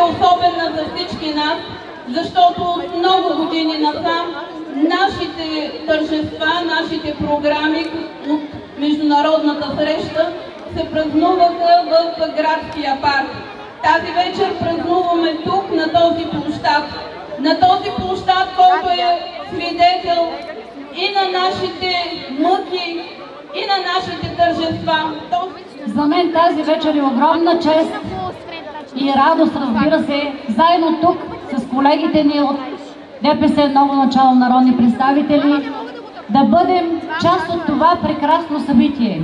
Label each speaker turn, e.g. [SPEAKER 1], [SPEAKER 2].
[SPEAKER 1] особена за всички нас, защото от много години насам нашите тържества, нашите програми от международната среща се празнуваха в градския парк. Тази вечер празнуваме тук, на този площад. На този площад, който е свидетел и на нашите мъки, и на нашите тържества.
[SPEAKER 2] За мен тази вечер е огромна чест и радост, разбира се, заедно тук с колегите ни от ДПС Ново начало народни представители, да бъдем част от това прекрасно събитие.